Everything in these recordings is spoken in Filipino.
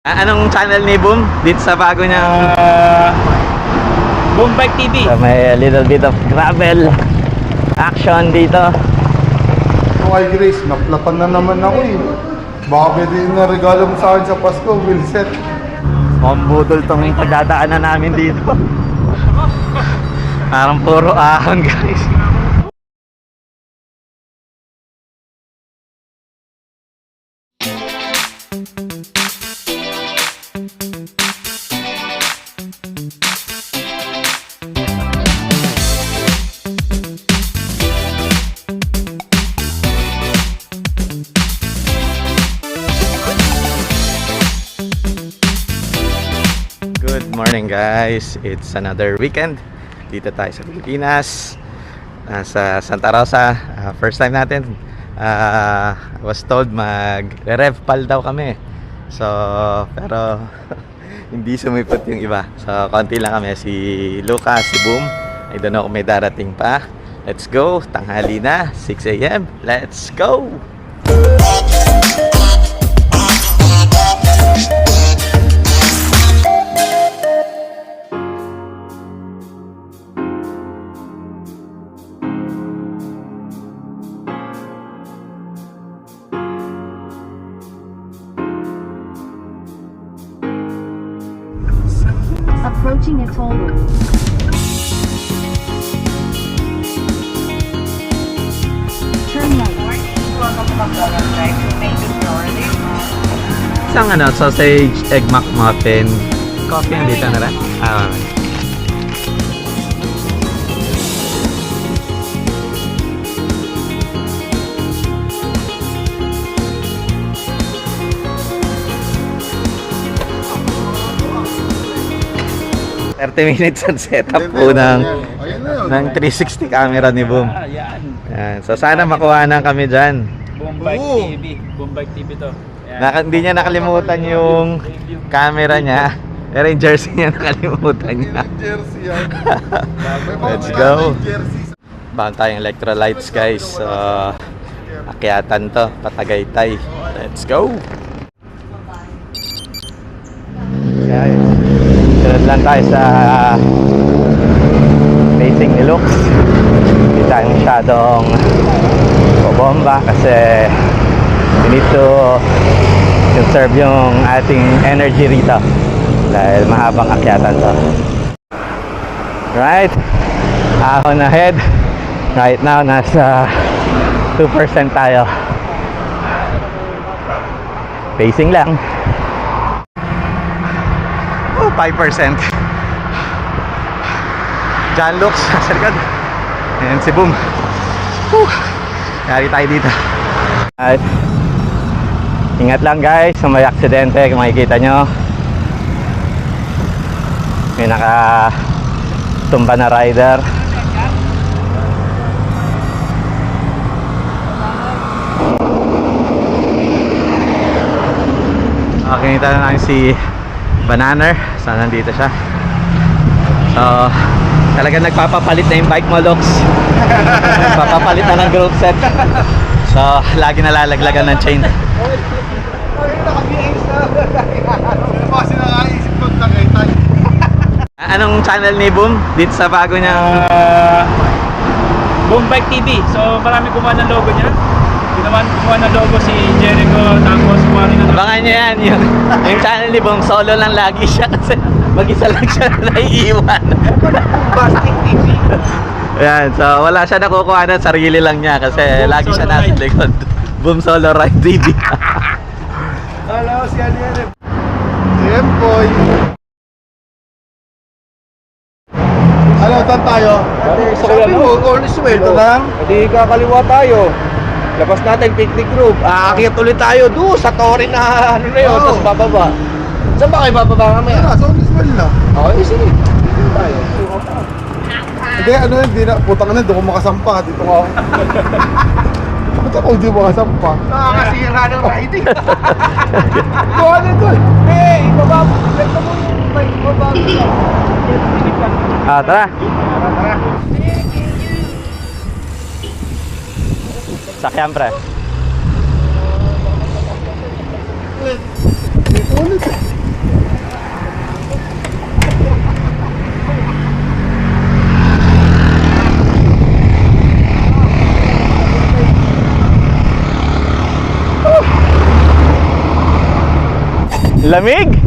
Anong channel ni Boom dito sa bago niyang Boom Bike TV. so, may little bit of gravel action dito. Kay Grace, naplatan na naman ako eh. Baka pwede yung regalo mo sa akin sa Pasko, Wilset. Mambudol tong pagdadaanan namin dito. Parang puro ahon, guys. Good morning, guys. It's another weekend. Dito tayo sa Pilipinas, sa Santa Rosa. First time natin. I was told mag-rev pal daw kami. So, pero hindi sumipot yung iba. So, konti lang kami. Si Lucas, si Boom. I don't know kung may darating pa. Let's go. Tanghali na. 6 AM. Let's go! Approaching a toll booth. Turn right. Isang sausage, egg McMuffin. Coffee ang dito na rin? minutes ang setup po ng 360 camera ni Boom. Yan. So sana makuha na kami dyan. Boom Bike TV. Boom Bike TV to. Hindi niya nakalimutan yung camera niya. Pero yung jersey niya nakalimutan niya. Let's go. Bahan tayong electrolytes, guys. So, akyatan to, Patagaytay. Let's go. Guys, sunod lang tayo sa facing ni Lux. Hindi tayo masyadong bomba kasi we need to conserve yung ating energy rito dahil mahabang akyatan to. Right, ahon ahead. Right now nasa 2% tayo. Pacing lang. 5%. John Lux sa likod. And si Boom. Yari tayo dito. Alright. Ingat lang, guys kung may aksidente, kung makikita nyo may nakatumba na rider. Okay, kita na namin si Bananer. So, nandito siya. So, talaga nagpapapalit na yung bike mo, Lux. Nagpapapalit na ng group set. So, lagi nalalaglagan ng chain. Kasi nakaisip ko Tagaytay. Anong channel ni Boom dito sa bago niyang Boom Bike TV. So marami kumuha ng logo niya. Hindi naman kumuha ng logo si Jericho, tapos kumuha rin ng abangan niyo yan, yung channel ni Boom, solo lang lagi siya kasi mag-isa lang siya na naiiwan. Basting TV. Ayan, so wala siya nakukuha na, sarili lang niya kasi Boom lagi siya Solo nasa Ride. likod. Boom Solo Ride TV. Alam ko si Alian. Boy. Ano, saan tayo? Sabi mo, all is well. Ito lang. Hindi kakaliwa tayo. Labas natin picnic group. Aakyat ulit tayo doon sa Torre na ano na yun. Oo. Tapos bababa. Saan ba kayo bababa kami? Wala, so all is well na. Okay, sige. Dito tayo. Hindi, hindi na. Putang na, doon ko makasampa. Dito ko. Ba't ako hindi makasampa? Nakakasira ng riding. Doon, doon. Hey, bababa. Lagta mo yung bike. Bababa. Tara. Sakyan, pre. Dito ulit. Lamig!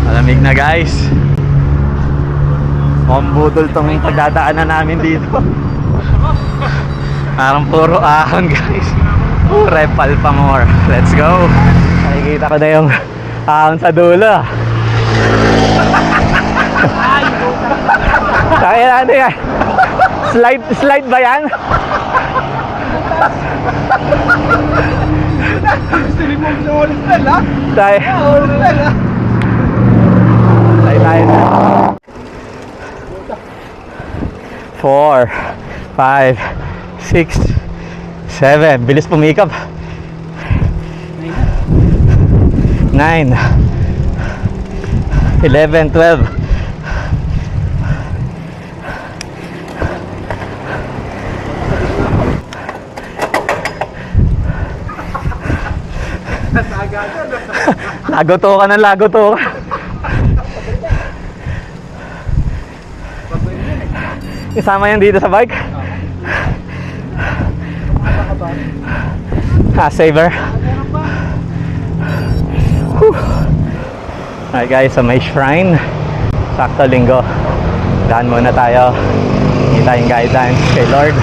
Malamig na guys. Mambudol tong pagdadaanan namin dito. Parang puro ahon guys. Repal pa more. Let's go. Nakikita ko na yung ahon sa dulo. Kaya natin yan. Slide ba yan? Tayo na. 4, 5, 6, 7. Bilis pumikap. 9, 11, 12. Lagoto ka ng lagoto ka. Isama yan dito sa bike? Saver. Alright guys, so may shrine. Sakto linggo. Daan muna tayo. Hindi tayong guidelines kay Lord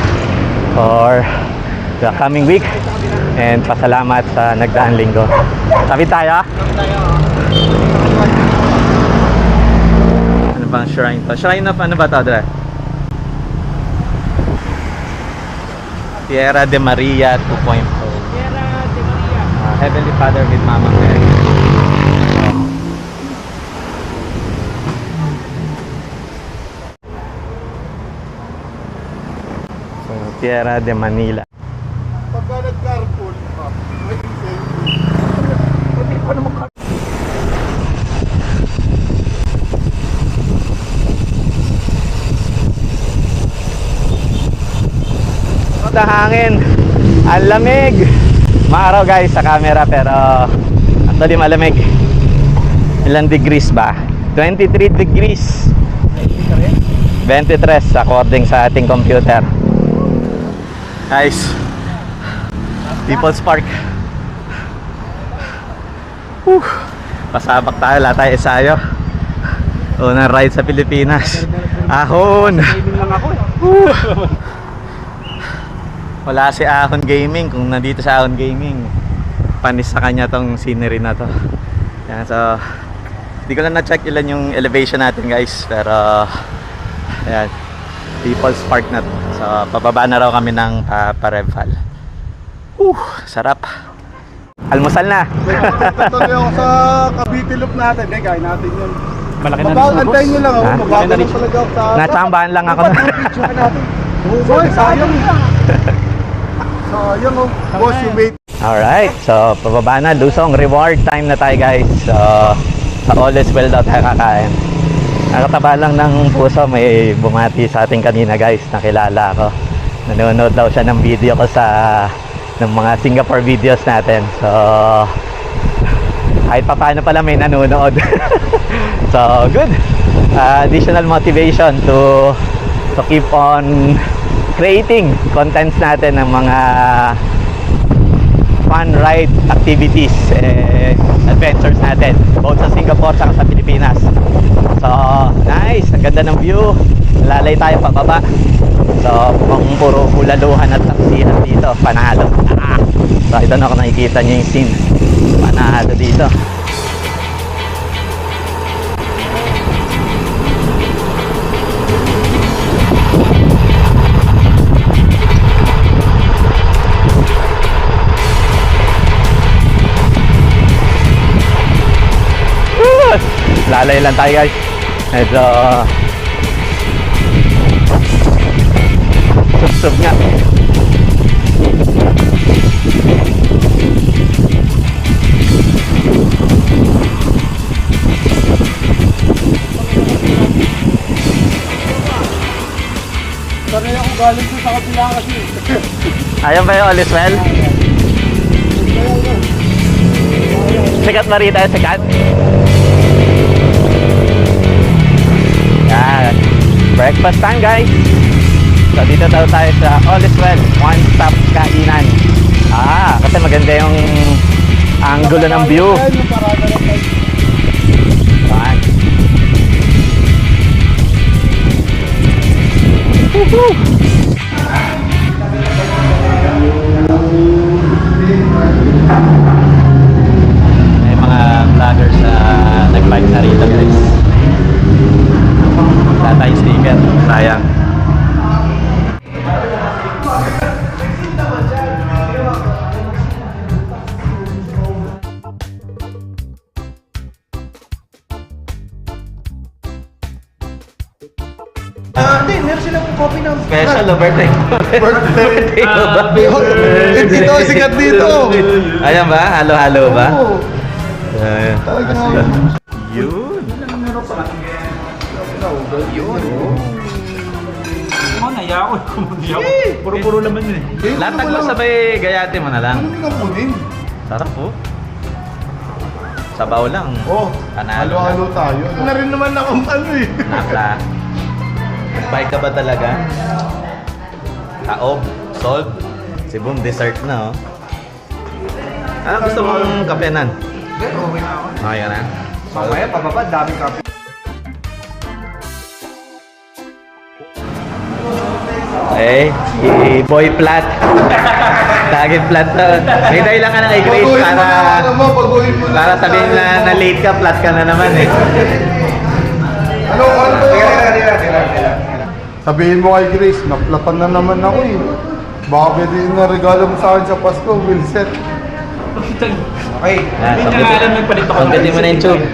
for the coming week. And pasalamat sa nagdaan linggo. Tapit tayo. Ano bang shrine to? Shrine of ano ba to, Dre? Tierra de Maria 2.0. Tierra de Maria. Heavenly Father with Mama Mary. So, Tierra de Manila. Pagka nag-carpool, may insane. Sa hangin, ang lamig. Maaraw guys sa camera pero actually malamig. Ilang degrees ba? 23 degrees. 23 according sa ating computer. Guys, People's Park. Pasabak tayo, lahat tayo isayo. Unang ride sa Pilipinas. Ahon. Gaming lang ako eh. Wala si Ahon Gaming. Kung nandito sa Ahon Gaming, panis sa kanya tong scenery na to. Yan, so hindi ko lang na-check ilan yung elevation natin guys. Pero ayan, People's Park na to. So pababa na raw kami ng Pareval. Sarap. Almusal na. Tatuloy ako sa Cavite Loop natin. Gaya natin yun. Malaki na Mabagal, rin antayin nyo lang ako. Ha? Mabagal lang talaga ako sa... Natsambahan lang ako. Picture natin. Boy, sayang. Sayang oh. Boss, you made. Alright, so pababa na, Lusong reward time na tayo guys. So sa All is Well daw tayo kakain. Nakataba lang ng puso, may bumati sa ating kanina guys, nakilala ko. Nanonood daw siya ng video ko sa ng mga Singapore videos natin. So kahit pa paano pala may nanonood. So good. Additional motivation to keep on creating contents natin ng mga fun ride activities adventures natin both sa Singapore at sa Pilipinas. So nice, ang ganda ng view. Lalay tayo pababa. So kung puro bulaluhan at taksihan dito, panalo. So ito na, kung nakikita nyo yung scene, panalo dito. Lalay lang tayo guys. Medyo sub nga. Sanay ako galing sa kabila kasi. Ayun ba yung All is Well? Sikat ba rito? Sikat? Yan. Breakfast time guys. So dito tayo sa All is Well, one stop kainan. Kasi maganda yung Angulo ng view. Ayan yung parada ng bike. Ayan. May mga vloggers na nag-bike na rito guys. Wala tayong sticker. Sayang. Hindi, meron silang copy ng... Special o birthday? Birthday. Ah, Dito, sikat dito. Ayan ba? Halo-halo ba? Oo. Ayan. Talaga Yun. Kumangaya ako. Puro-puro laman yun eh. Latag mo sabay gayate mo na lang. Ano ka kunin? Sarap po. Sabaw lang. Oh, Panalo halo-halo tayo. Na rin naman akong ano eh. Napla. Bike ka ba talaga? Kaob, salt. Si Boom, dessert na oh. Ano gusto mong kapenan? Okay na ako. Okay ka na? Mamaya, pababa, daming copy. Eh, boy plat. Target plat to. May dahilan ka na kay Grace Pag-uwi mo na para... ano mo, pag-uwi mo na. Para sabihin na late ka, plat ka na naman eh. Ano to? Tira. Sabihin mo kay Grace, naplatan na naman ako eh. Baka pwede na regalo mo sa akin sa Pasko, Wilset. Okay. Hindi nga alam nagpalit ako. Pagdating mo na yung tube.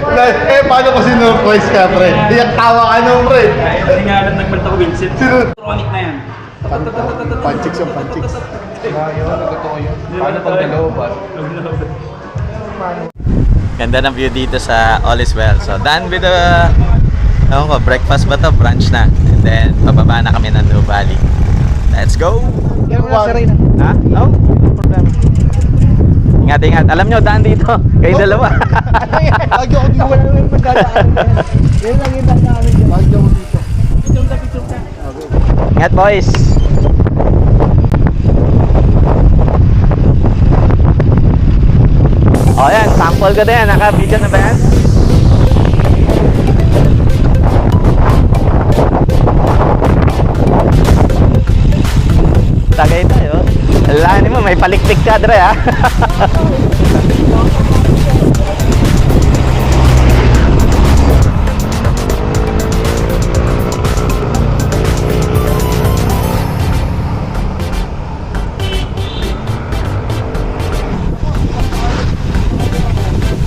Eh, paano ko sinurprise ka, pre? Iyak tawa ka nung, pre. Hindi nga alam nagpalit ako Vincent. Sino? Chronic na yan. Panchicks yung panchicks. Yun, nagtotoo yun. Paano pag nalooban? Ganda ng view dito sa All is Well. So, done with the... Ewan ko, breakfast ba to? Brunch na. And then, pababa na kami ng New Valley. Let's go! Yan mo na, saray na. Ha? No? No problem. Ingat. Alam nyo, daan dito. Kayo dalawa. Lagi ako dito. Wala naman pagdadaanan na yan. Yan lang yung dadaanan dyan. Lagi ako dito. Ingat, boys. O yan, sample ko din. Naka-video na ba yan? Tagay tayo. Alani mo, may palikpik ka, Dre, ha?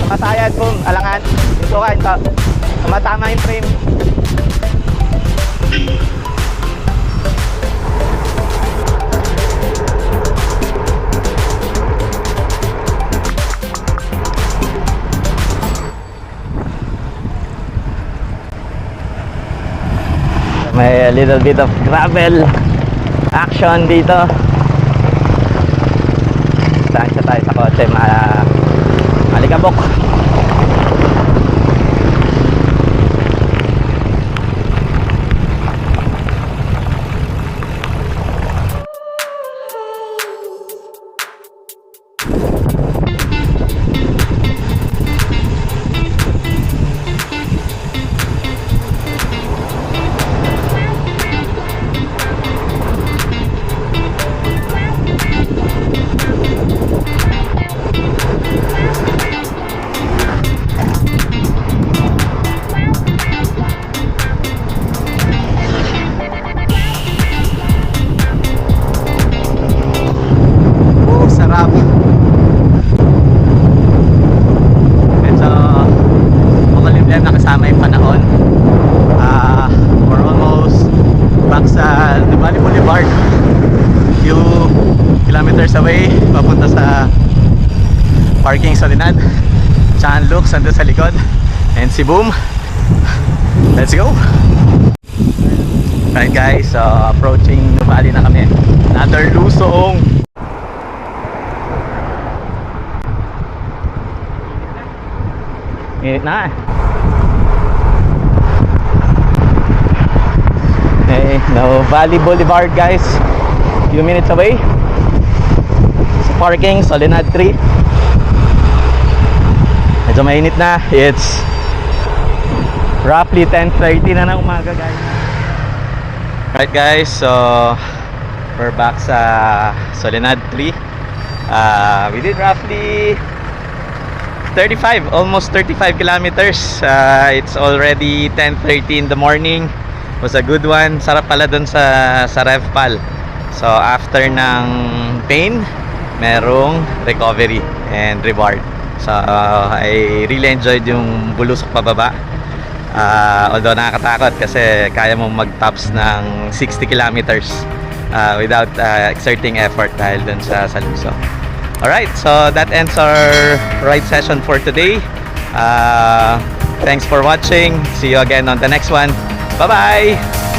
Masayad po, alangan. Ito ka, ito. Matama yung frame. May a little bit of gravel action dito. Saan siya tayo sa kotse? Malikabok. Sarap. Medyo makulimlim na kasama yung panahon. We're almost back sa New Valley Boulevard. Few kilometers away papunta sa parking Soledad. Chan Lux nandun sa likod. And si Boom. Let's go! Right guys, approaching New Valley na kami. Another lusong. Init na. Okay, New Valley Boulevard guys. Few minutes away. Sa parking, Soledad 3. Medyo mainit na. It's roughly 10:30 na ng umaga, guys. Right guys, so we're back sa Soledad 3. We did roughly 35, almost 35 kilometers. It's already 10:30 in the morning. It was a good one. Sarap pala dun sa RevPal. So after ng pain, merong recovery and reward. So I really enjoyed yung bulusok pababa. Although nakakatakot kasi kaya mong mag-tops ng 60 kilometers without exerting effort dahil dun sa luso. Alright, so that ends our ride session for today. Thanks for watching. See you again on the next one. Bye-bye!